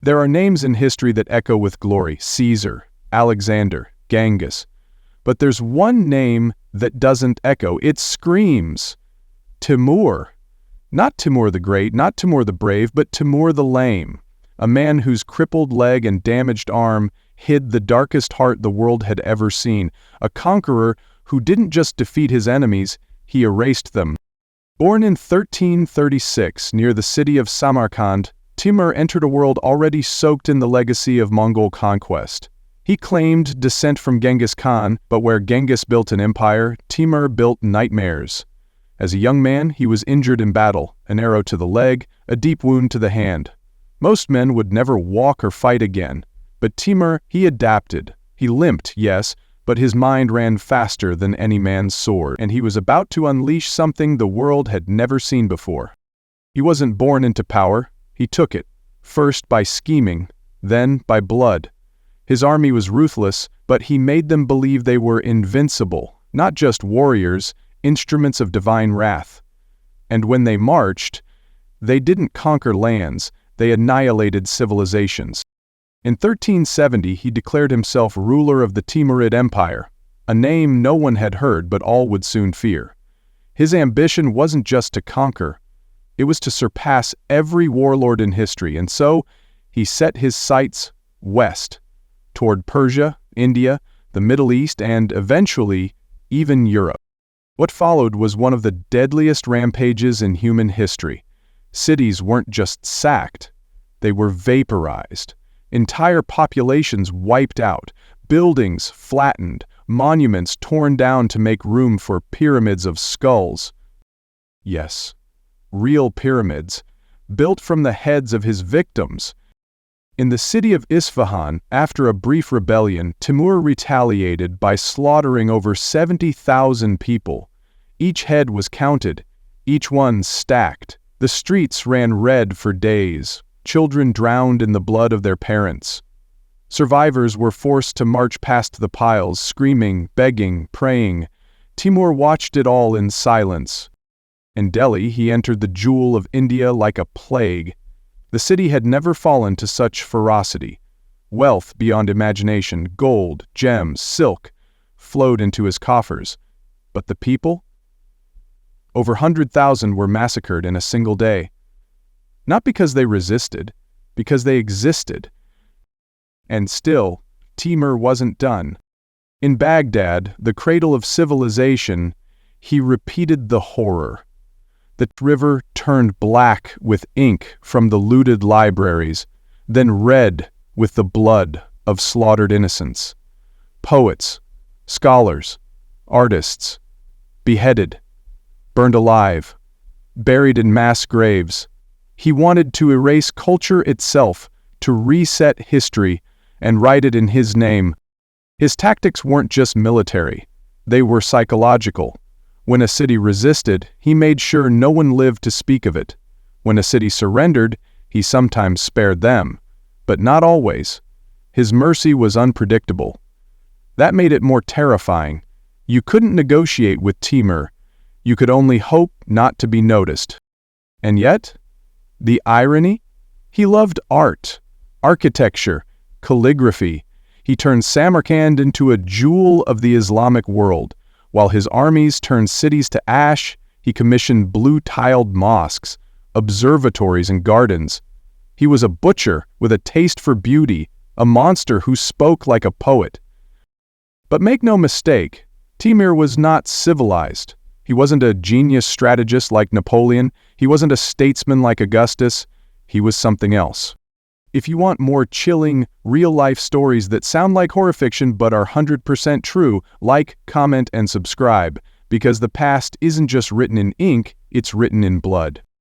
There are names in history that echo with glory: Caesar, Alexander, Genghis. But there's one name that doesn't echo. It screams: Timur. Not Timur the Great, not Timur the Brave, but Timur the Lame. A man whose crippled leg and damaged arm hid the darkest heart the world had ever seen. A conqueror who didn't just defeat his enemies, he erased them. Born in 1336 near the city of Samarkand, Timur entered a world already soaked in the legacy of Mongol conquest. He claimed descent from Genghis Khan, but where Genghis built an empire, Timur built nightmares. As a young man, he was injured in battle, an arrow to the leg, a deep wound to the hand. Most men would never walk or fight again, but Timur, he adapted. He limped, yes, but his mind ran faster than any man's sword, and he was about to unleash something the world had never seen before. He wasn't born into power. He took it, first by scheming, then by blood. His army was ruthless, but he made them believe they were invincible, not just warriors, instruments of divine wrath. And when they marched, they didn't conquer lands, they annihilated civilizations. In 1370, he declared himself ruler of the Timurid Empire, a name no one had heard but all would soon fear. His ambition wasn't just to conquer, it was to surpass every warlord in history, and so he set his sights west, toward Persia, India, the Middle East, and eventually, even Europe. What followed was one of the deadliest rampages in human history. Cities weren't just sacked, they were vaporized. Entire populations wiped out, buildings flattened, monuments torn down to make room for pyramids of skulls. Yes, real pyramids, built from the heads of his victims. In the city of Isfahan, after a brief rebellion, Timur retaliated by slaughtering over 70,000 people. Each head was counted, each one stacked. The streets ran red for days. Children drowned in the blood of their parents. Survivors were forced to march past the piles, screaming, begging, praying. Timur watched it all in silence. In Delhi, he entered the jewel of India like a plague. The city had never fallen to such ferocity. Wealth beyond imagination, gold, gems, silk, flowed into his coffers. But the people? Over 100,000 were massacred in a single day. Not because they resisted, because they existed. And still, Timur wasn't done. In Baghdad, the cradle of civilization, he repeated the horror. The river turned black with ink from the looted libraries, then red with the blood of slaughtered innocents. Poets, scholars, artists, beheaded, burned alive, buried in mass graves. He wanted to erase culture itself, to reset history, and write it in his name. His tactics weren't just military, they were psychological. When a city resisted, he made sure no one lived to speak of it. When a city surrendered, he sometimes spared them, but not always. His mercy was unpredictable. That made it more terrifying. You couldn't negotiate with Timur. You could only hope not to be noticed. And yet, the irony? He loved art, architecture, calligraphy. He turned Samarkand into a jewel of the Islamic world. While his armies turned cities to ash, he commissioned blue-tiled mosques, observatories, and gardens. He was a butcher with a taste for beauty, a monster who spoke like a poet. But make no mistake, Timur was not civilized. He wasn't a genius strategist like Napoleon. He wasn't a statesman like Augustus. He was something else. If you want more chilling, real-life stories that sound like horror fiction but are 100% true, like, comment, and subscribe, because the past isn't just written in ink, it's written in blood.